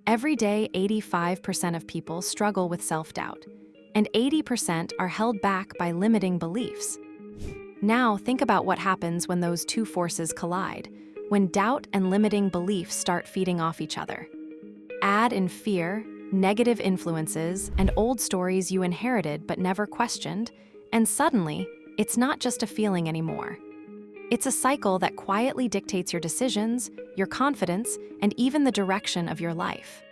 Every day, 85% of people struggle with self-doubt, and 80% are held back by limiting beliefs. Now, think about what happens when those two forces collide, when doubt and limiting beliefs start feeding off each other. Add in fear, negative influences, and old stories you inherited but never questioned, and suddenly, it's not just a feeling anymore. It's a cycle that quietly dictates your decisions, your confidence, and even the direction of your life.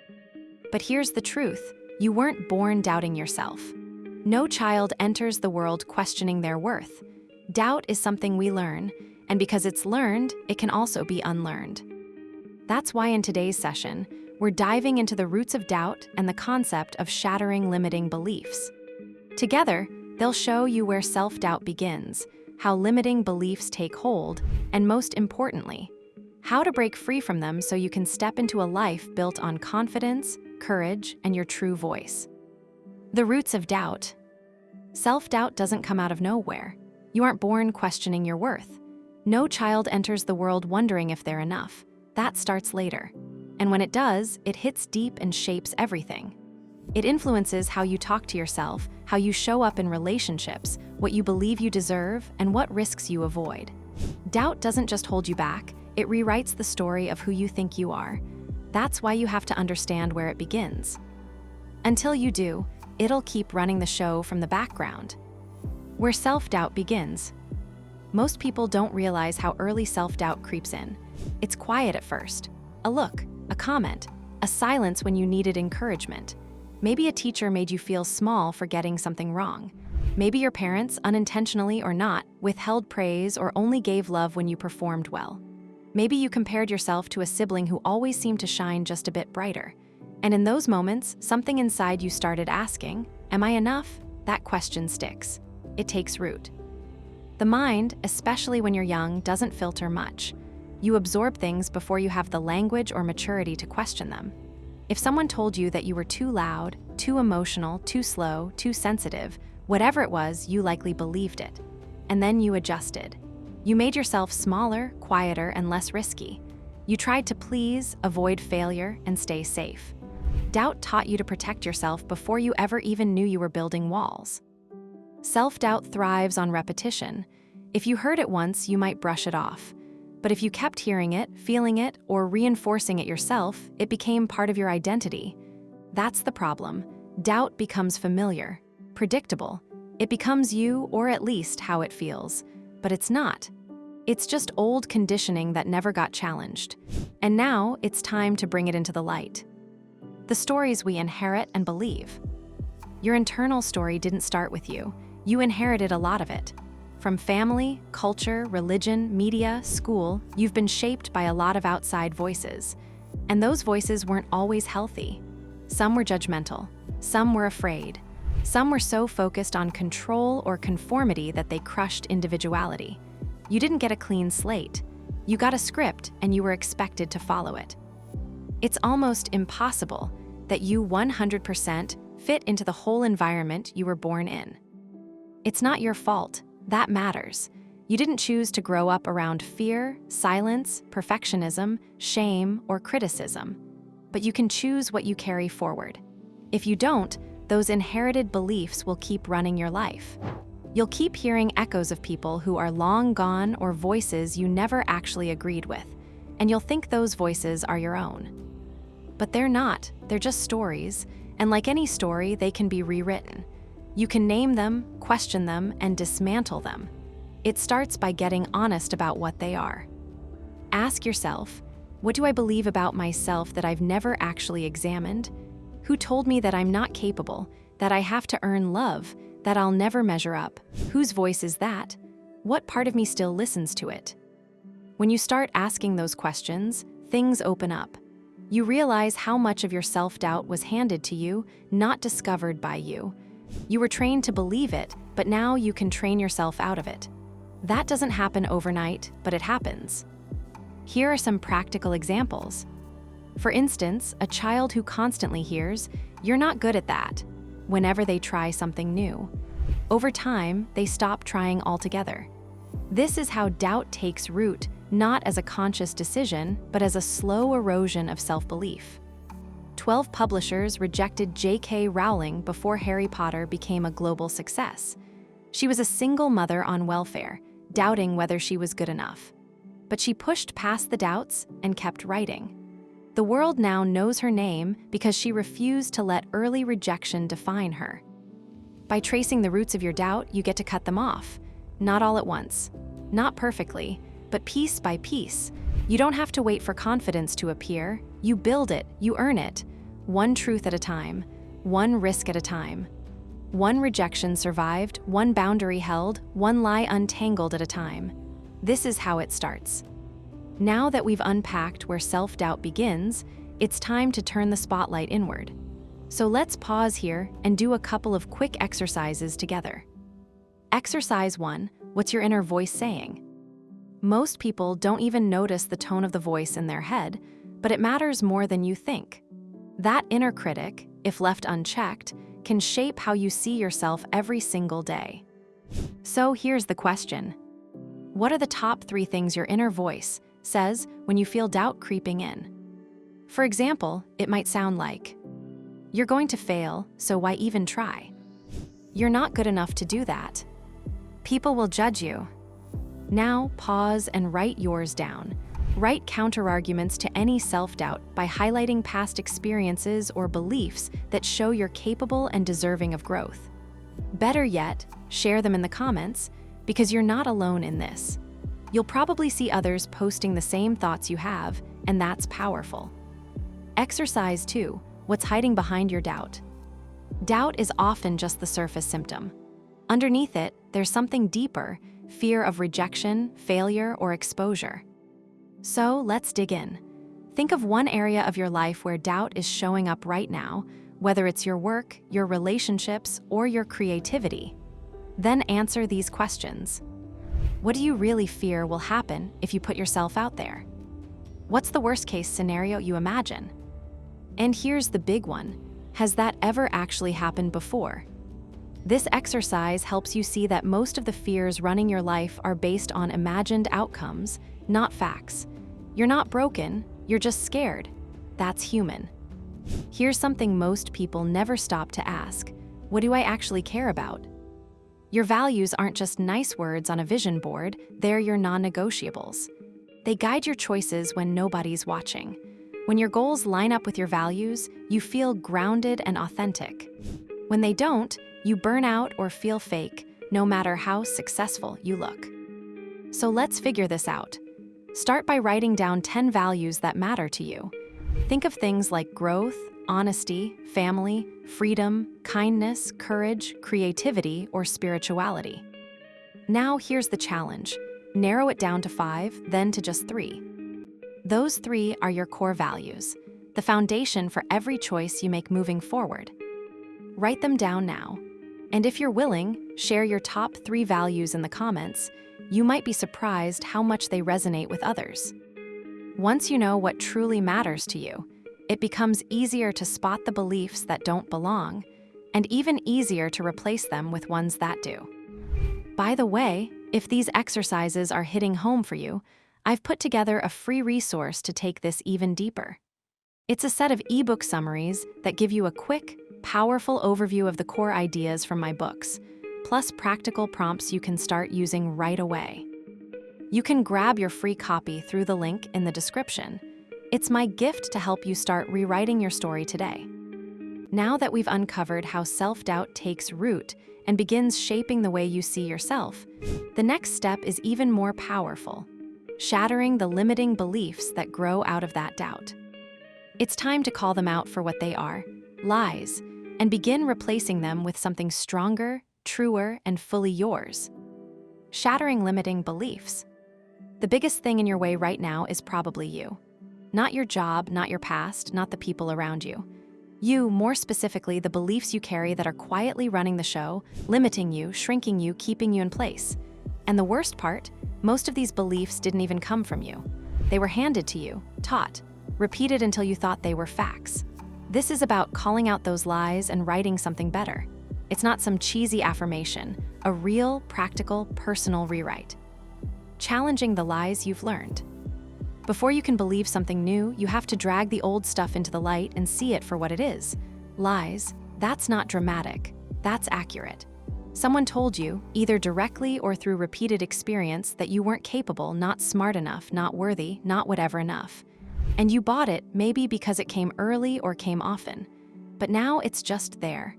But here's the truth: you weren't born doubting yourself. No child enters the world questioning their worth. Doubt is something we learn, and because it's learned, it can also be unlearned. That's why in today's session, we're diving into the roots of doubt and the concept of shattering limiting beliefs. Together, they'll show you where self-doubt begins, how limiting beliefs take hold, and most importantly, how to break free from them so you can step into a life built on confidence, courage, and your true voice. The roots of doubt. Self-doubt doesn't come out of nowhere. You aren't born questioning your worth. No child enters the world wondering if they're enough. That starts later. And when it does, it hits deep and shapes everything. It influences how you talk to yourself, how you show up in relationships, what you believe you deserve, and what risks you avoid. Doubt doesn't just hold you back, it rewrites the story of who you think you are. That's why you have to understand where it begins. Until you do, it'll keep running the show from the background. Where self-doubt begins. Most people don't realize how early self-doubt creeps in. It's quiet at first. A look, a comment, a silence when you needed encouragement. Maybe a teacher made you feel small for getting something wrong. Maybe your parents, unintentionally or not, withheld praise or only gave love when you performed well. Maybe you compared yourself to a sibling who always seemed to shine just a bit brighter. And in those moments, something inside you started asking, "Am I enough?" That question sticks. It takes root. The mind, especially when you're young, doesn't filter much. You absorb things before you have the language or maturity to question them. If someone told you that you were too loud, too emotional, too slow, too sensitive, whatever it was, you likely believed it. And then you adjusted. You made yourself smaller, quieter, and less risky. You tried to please, avoid failure, and stay safe. Doubt taught you to protect yourself before you ever even knew you were building walls. Self-doubt thrives on repetition. If you heard it once, you might brush it off. But if you kept hearing it, feeling it, or reinforcing it yourself, it became part of your identity. That's the problem. Doubt becomes familiar, predictable. It becomes you, or at least how it feels. But it's not. It's just old conditioning that never got challenged. And now it's time to bring it into the light. The stories we inherit and believe. Your internal story didn't start with you. You inherited a lot of it. From family, culture, religion, media, school, you've been shaped by a lot of outside voices. And those voices weren't always healthy. Some were judgmental. Some were afraid. Some were so focused on control or conformity that they crushed individuality. You didn't get a clean slate. You got a script and you were expected to follow it. It's almost impossible that you 100% fit into the whole environment you were born in. It's not your fault. That matters. You didn't choose to grow up around fear, silence, perfectionism, shame, or criticism. But you can choose what you carry forward. If you don't, those inherited beliefs will keep running your life. You'll keep hearing echoes of people who are long gone or voices you never actually agreed with, and you'll think those voices are your own. But they're not. They're just stories, and like any story, they can be rewritten. You can name them, question them, and dismantle them. It starts by getting honest about what they are. Ask yourself, what do I believe about myself that I've never actually examined? Who told me that I'm not capable, that I have to earn love, that I'll never measure up? Whose voice is that? What part of me still listens to it? When you start asking those questions, things open up. You realize how much of your self-doubt was handed to you, not discovered by you. You were trained to believe it, but now you can train yourself out of it. That doesn't happen overnight, but it happens. Here are some practical examples. For instance, a child who constantly hears, "You're not good at that," whenever they try something new. Over time, they stop trying altogether. This is how doubt takes root, not as a conscious decision, but as a slow erosion of self-belief. 12 publishers rejected J.K. Rowling before Harry Potter became a global success. She was a single mother on welfare, doubting whether she was good enough. But she pushed past the doubts and kept writing. The world now knows her name because she refused to let early rejection define her. By tracing the roots of your doubt, you get to cut them off. Not all at once, not perfectly, but piece by piece. You don't have to wait for confidence to appear. You build it, you earn it. One truth at a time, one risk at a time. One rejection survived, one boundary held, one lie untangled at a time. This is how it starts. Now that we've unpacked where self-doubt begins, it's time to turn the spotlight inward. So let's pause here and do a couple of quick exercises together. Exercise 1, what's your inner voice saying? Most people don't even notice the tone of the voice in their head, but it matters more than you think. That inner critic, if left unchecked, can shape how you see yourself every single day. So here's the question. What are the top 3 things your inner voice says when you feel doubt creeping in? For example, it might sound like, "You're going to fail, so why even try? You're not good enough to do that. People will judge you." Now pause and write yours down. Write counterarguments to any self-doubt by highlighting past experiences or beliefs that show you're capable and deserving of growth. Better yet, share them in the comments, because you're not alone in this. You'll probably see others posting the same thoughts you have, and that's powerful. Exercise 2, what's hiding behind your doubt? Doubt is often just the surface symptom. Underneath it, there's something deeper, fear of rejection, failure, or exposure. So let's dig in. Think of one area of your life where doubt is showing up right now, whether it's your work, your relationships, or your creativity. Then answer these questions. What do you really fear will happen if you put yourself out there? What's the worst-case scenario you imagine? And here's the big one. Has that ever actually happened before? This exercise helps you see that most of the fears running your life are based on imagined outcomes, not facts. You're not broken, you're just scared. That's human. Here's something most people never stop to ask. What do I actually care about? Your values aren't just nice words on a vision board, they're your non-negotiables. They guide your choices when nobody's watching. When your goals line up with your values, you feel grounded and authentic. When they don't, you burn out or feel fake, no matter how successful you look. So let's figure this out. Start by writing down 10 values that matter to you. Think of things like growth, honesty, family, freedom, kindness, courage, creativity, or spirituality. Now here's the challenge. Narrow it down to 5, then to just 3. Those 3 are your core values, the foundation for every choice you make moving forward. Write them down now. And if you're willing, share your top 3 values in the comments. You might be surprised how much they resonate with others. Once you know what truly matters to you, it becomes easier to spot the beliefs that don't belong, and even easier to replace them with ones that do. By the way, if these exercises are hitting home for you, I've put together a free resource to take this even deeper. It's a set of ebook summaries that give you a quick, powerful overview of the core ideas from my books, plus practical prompts you can start using right away. You can grab your free copy through the link in the description. It's my gift to help you start rewriting your story today. Now that we've uncovered how self-doubt takes root and begins shaping the way you see yourself, the next step is even more powerful: shattering the limiting beliefs that grow out of that doubt. It's time to call them out for what they are, lies, and begin replacing them with something stronger, truer, and fully yours. Shattering limiting beliefs. The biggest thing in your way right now is probably you. Not your job, not your past, not the people around you. You, more specifically, the beliefs you carry that are quietly running the show, limiting you, shrinking you, keeping you in place. And the worst part, most of these beliefs didn't even come from you. They were handed to you, taught, repeated until you thought they were facts. This is about calling out those lies and writing something better. It's not some cheesy affirmation, a real, practical, personal rewrite. Challenging the lies you've learned. Before you can believe something new, you have to drag the old stuff into the light and see it for what it is. Lies, that's not dramatic, that's accurate. Someone told you, either directly or through repeated experience, that you weren't capable, not smart enough, not worthy, not whatever enough. And you bought it, maybe because it came early or came often. But now it's just there,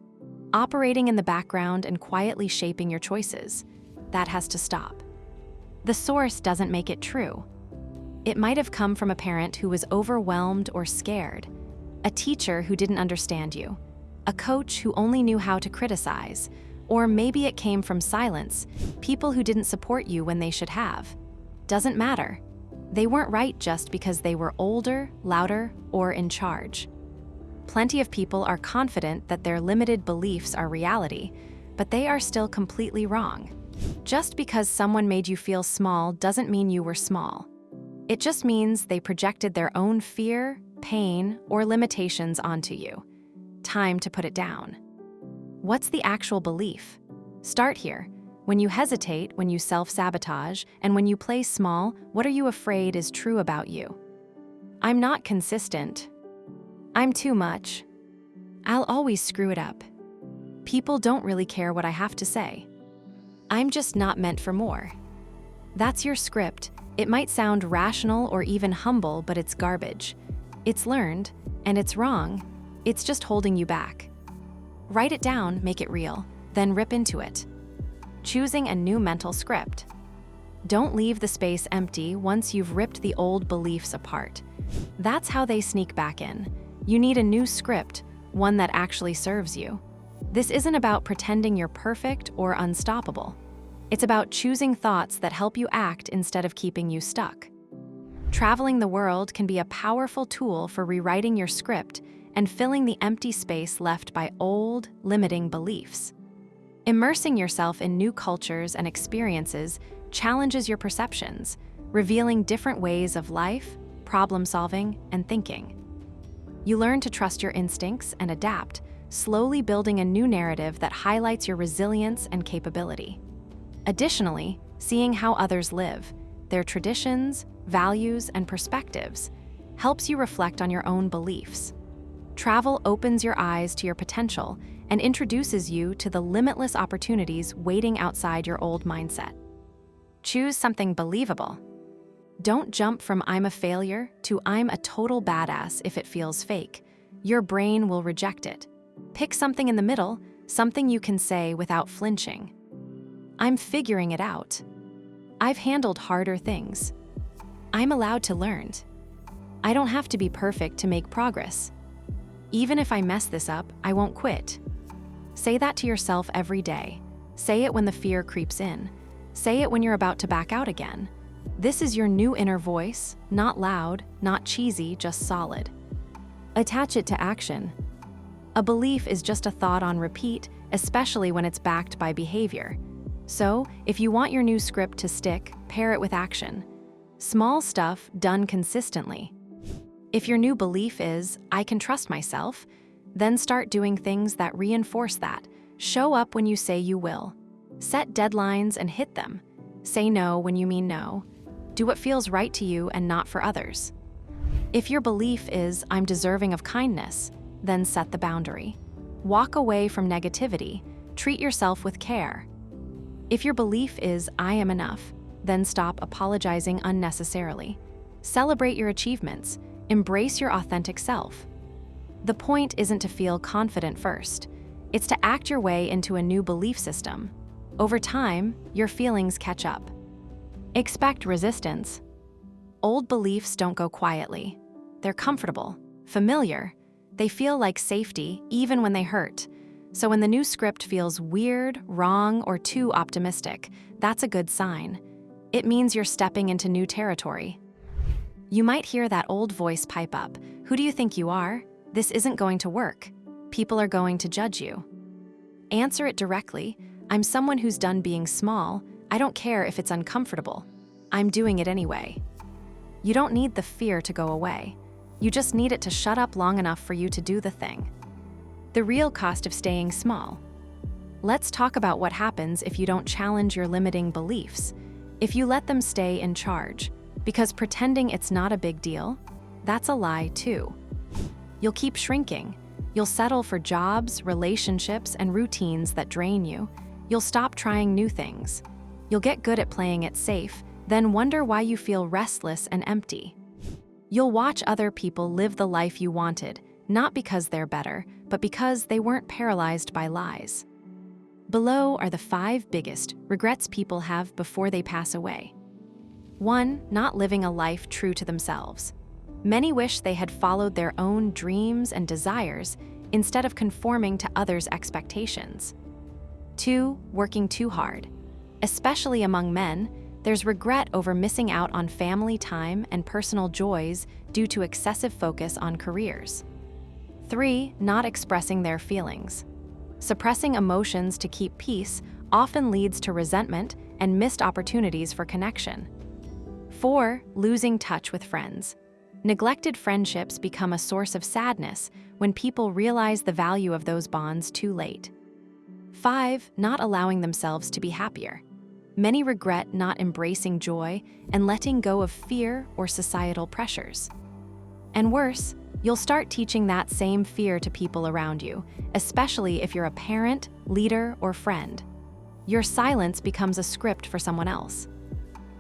operating in the background and quietly shaping your choices. That has to stop. The source doesn't make it true. It might have come from a parent who was overwhelmed or scared, a teacher who didn't understand you, a coach who only knew how to criticize, or maybe it came from silence, people who didn't support you when they should have. Doesn't matter. They weren't right just because they were older, louder, or in charge. Plenty of people are confident that their limited beliefs are reality, but they are still completely wrong. Just because someone made you feel small doesn't mean you were small. It just means they projected their own fear, pain, or limitations onto you. Time to put it down. What's the actual belief? Start here. When you hesitate, when you self-sabotage, and when you play small, what are you afraid is true about you? I'm not consistent. I'm too much. I'll always screw it up. People don't really care what I have to say. I'm just not meant for more. That's your script. It might sound rational or even humble, but it's garbage. It's learned, and it's wrong. It's just holding you back. Write it down, make it real, then rip into it. Choosing a new mental script. Don't leave the space empty once you've ripped the old beliefs apart. That's how they sneak back in. You need a new script, one that actually serves you. This isn't about pretending you're perfect or unstoppable. It's about choosing thoughts that help you act instead of keeping you stuck. Traveling the world can be a powerful tool for rewriting your script and filling the empty space left by old, limiting beliefs. Immersing yourself in new cultures and experiences challenges your perceptions, revealing different ways of life, problem-solving, and thinking. You learn to trust your instincts and adapt, slowly building a new narrative that highlights your resilience and capability. Additionally, seeing how others live, their traditions, values, and perspectives, helps you reflect on your own beliefs. Travel opens your eyes to your potential and introduces you to the limitless opportunities waiting outside your old mindset. Choose something believable. Don't jump from "I'm a failure" to "I'm a total badass" if it feels fake. Your brain will reject it. Pick something in the middle, something you can say without flinching. I'm figuring it out. I've handled harder things. I'm allowed to learn. I don't have to be perfect to make progress. Even if I mess this up, I won't quit. Say that to yourself every day. Say it when the fear creeps in. Say it when you're about to back out again. This is your new inner voice, not loud, not cheesy, just solid. Attach it to action. A belief is just a thought on repeat, especially when it's backed by behavior. So, if you want your new script to stick, pair it with action. Small stuff done consistently. If your new belief is, "I can trust myself," then start doing things that reinforce that. Show up when you say you will. Set deadlines and hit them. Say no when you mean no. Do what feels right to you and not for others. If your belief is, "I'm deserving of kindness," then set the boundary. Walk away from negativity. Treat yourself with care. If your belief is, "I am enough," then stop apologizing unnecessarily. Celebrate your achievements. Embrace your authentic self. The point isn't to feel confident first. It's to act your way into a new belief system. Over time, your feelings catch up. Expect resistance. Old beliefs don't go quietly. They're comfortable, familiar. They feel like safety even when they hurt. So when the new script feels weird, wrong, or too optimistic, that's a good sign. It means you're stepping into new territory. You might hear that old voice pipe up. "Who do you think you are? This isn't going to work. People are going to judge you." Answer it directly. "I'm someone who's done being small. I don't care if it's uncomfortable. I'm doing it anyway." You don't need the fear to go away. You just need it to shut up long enough for you to do the thing. The real cost of staying small. Let's talk about what happens if you don't challenge your limiting beliefs, if you let them stay in charge. Because pretending it's not a big deal, that's a lie too. You'll keep shrinking. You'll settle for jobs, relationships, and routines that drain you. You'll stop trying new things. You'll get good at playing it safe, then wonder why you feel restless and empty. You'll watch other people live the life you wanted, not because they're better, but because they weren't paralyzed by lies. Below are the 5 biggest regrets people have before they pass away. 1. Not living a life true to themselves. Many wish they had followed their own dreams and desires instead of conforming to others' expectations. 2. Working too hard. Especially among men, there's regret over missing out on family time and personal joys due to excessive focus on careers. 3. Not expressing their feelings. Suppressing emotions to keep peace often leads to resentment and missed opportunities for connection. 4. Losing touch with friends. Neglected friendships become a source of sadness when people realize the value of those bonds too late. 5. Not allowing themselves to be happier. Many regret not embracing joy and letting go of fear or societal pressures. And worse, you'll start teaching that same fear to people around you, especially if you're a parent, leader, or friend. Your silence becomes a script for someone else.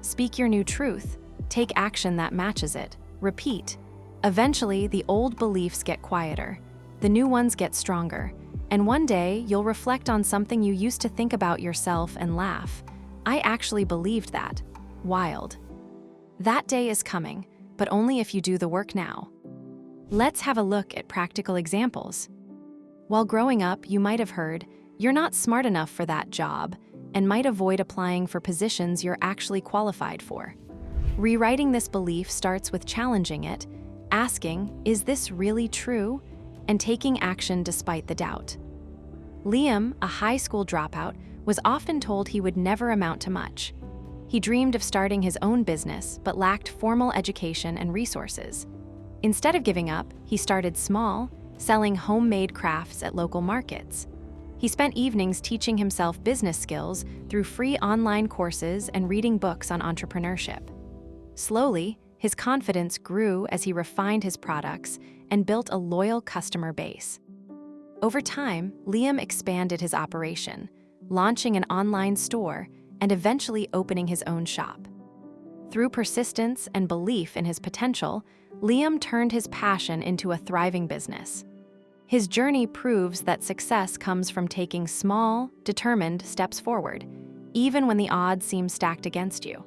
Speak your new truth. Take action that matches it. Repeat. Eventually, the old beliefs get quieter. The new ones get stronger. And one day, you'll reflect on something you used to think about yourself and laugh. I actually believed that. Wild. That day is coming, but only if you do the work now. Let's have a look at practical examples. While growing up, you might have heard, "You're not smart enough for that job," and might avoid applying for positions you're actually qualified for. Rewriting this belief starts with challenging it, asking, "Is this really true?" and taking action despite the doubt. Liam, a high school dropout, was often told he would never amount to much. He dreamed of starting his own business, but lacked formal education and resources. Instead of giving up, he started small, selling homemade crafts at local markets. He spent evenings teaching himself business skills through free online courses and reading books on entrepreneurship. Slowly, his confidence grew as he refined his products and built a loyal customer base. Over time, Liam expanded his operation, launching an online store and eventually opening his own shop. Through persistence and belief in his potential, Liam turned his passion into a thriving business. His journey proves that success comes from taking small, determined steps forward, even when the odds seem stacked against you.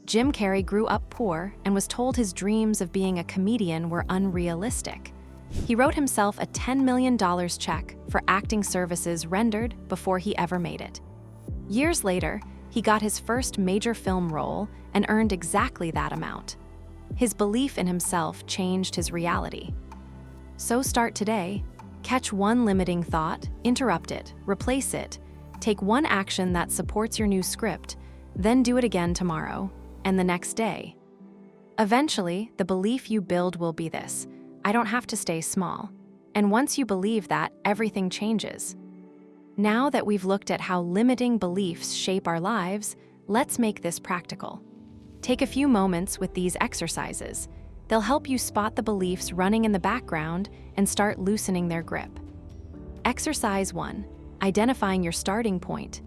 Jim Carrey grew up poor and was told his dreams of being a comedian were unrealistic. He wrote himself a $10 million check for acting services rendered before he ever made it. Years later, he got his first major film role and earned exactly that amount. His belief in himself changed his reality. So start today. Catch one limiting thought, interrupt it, replace it, take one action that supports your new script, then do it again tomorrow, and the next day. Eventually, the belief you build will be this: I don't have to stay small. And once you believe that, everything changes. Now that we've looked at how limiting beliefs shape our lives, let's make this practical. Take a few moments with these exercises. They'll help you spot the beliefs running in the background and start loosening their grip. Exercise 1. Identifying your starting point.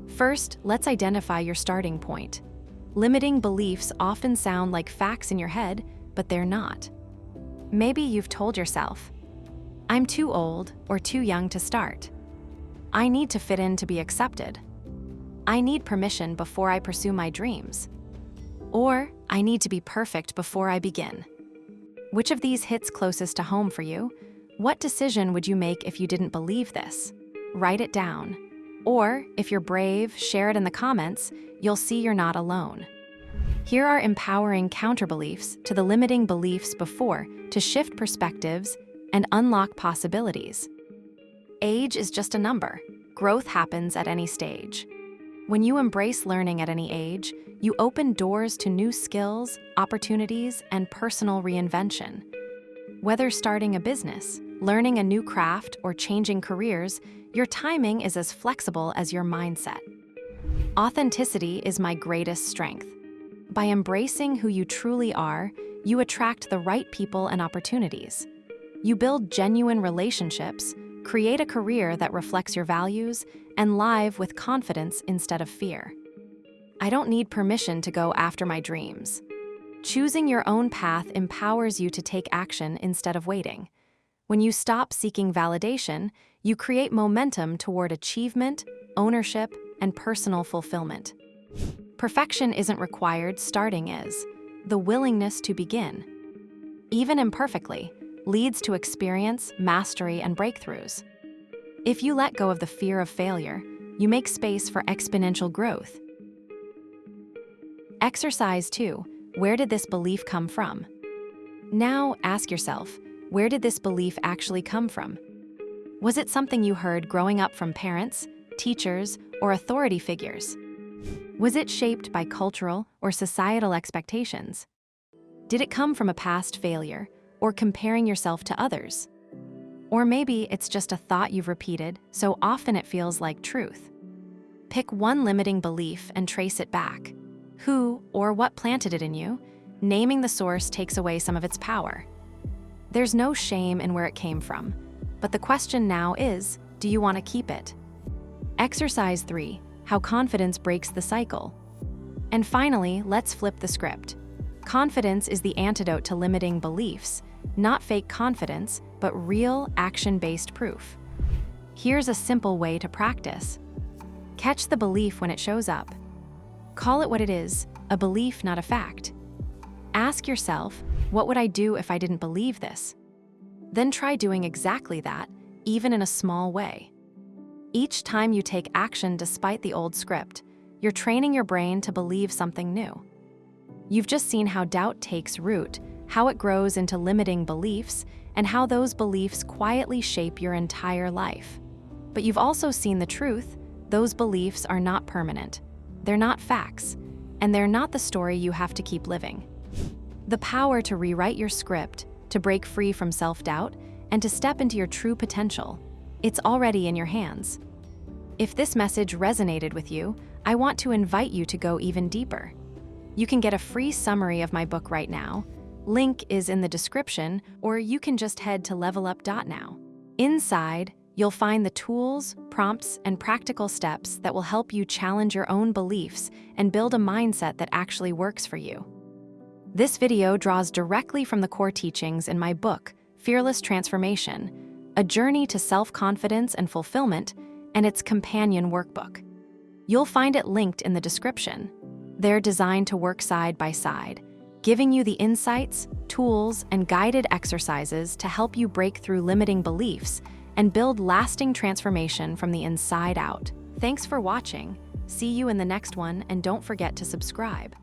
First, let's identify your starting point. Limiting beliefs often sound like facts in your head, but they're not. Maybe you've told yourself, "I'm too old or too young to start. I need to fit in to be accepted. I need permission before I pursue my dreams." Or, "I need to be perfect before I begin." Which of these hits closest to home for you? What decision would you make if you didn't believe this? Write it down. Or, if you're brave, share it in the comments. You'll see you're not alone. Here are empowering counterbeliefs to the limiting beliefs before to shift perspectives and unlock possibilities. Age is just a number. Growth happens at any stage. When you embrace learning at any age, you open doors to new skills, opportunities, and personal reinvention. Whether starting a business, learning a new craft, or changing careers, your timing is as flexible as your mindset. Authenticity is my greatest strength. By embracing who you truly are, you attract the right people and opportunities. You build genuine relationships, create a career that reflects your values, and live with confidence instead of fear. I don't need permission to go after my dreams. Choosing your own path empowers you to take action instead of waiting. When you stop seeking validation, you create momentum toward achievement, ownership, and personal fulfillment. Perfection isn't required, starting is. The willingness to begin, even imperfectly, leads to experience, mastery, and breakthroughs. If you let go of the fear of failure, you make space for exponential growth. Exercise 2. Where did this belief come from? Now ask yourself, where did this belief actually come from? Was it something you heard growing up from parents, teachers, or authority figures? Was it shaped by cultural or societal expectations? Did it come from a past failure or comparing yourself to others? Or maybe it's just a thought you've repeated so often it feels like truth. Pick one limiting belief and trace it back. Who or what planted it in you? Naming the source takes away some of its power. There's no shame in where it came from, but the question now is, do you want to keep it? Exercise 3. How confidence breaks the cycle. And finally, let's flip the script. Confidence is the antidote to limiting beliefs, not fake confidence, but real, action-based proof. Here's a simple way to practice. Catch the belief when it shows up. Call it what it is, a belief, not a fact. Ask yourself, what would I do if I didn't believe this? Then try doing exactly that, even in a small way. Each time you take action despite the old script, you're training your brain to believe something new. You've just seen how doubt takes root, how it grows into limiting beliefs, and how those beliefs quietly shape your entire life. But you've also seen the truth. Those beliefs are not permanent. They're not facts, and they're not the story you have to keep living. The power to rewrite your script, to break free from self-doubt, and to step into your true potential, it's already in your hands. If this message resonated with you, I want to invite you to go even deeper. You can get a free summary of my book right now. Link is in the description, or you can just head to levelup.now. Inside, you'll find the tools, prompts, and practical steps that will help you challenge your own beliefs and build a mindset that actually works for you. This video draws directly from the core teachings in my book, Fearless Transformation, A Journey to Self-Confidence and Fulfillment, and its companion workbook. You'll find it linked in the description. They're designed to work side by side, giving you the insights, tools, and guided exercises to help you break through limiting beliefs and build lasting transformation from the inside out. Thanks for watching. See you in the next one, and don't forget to subscribe.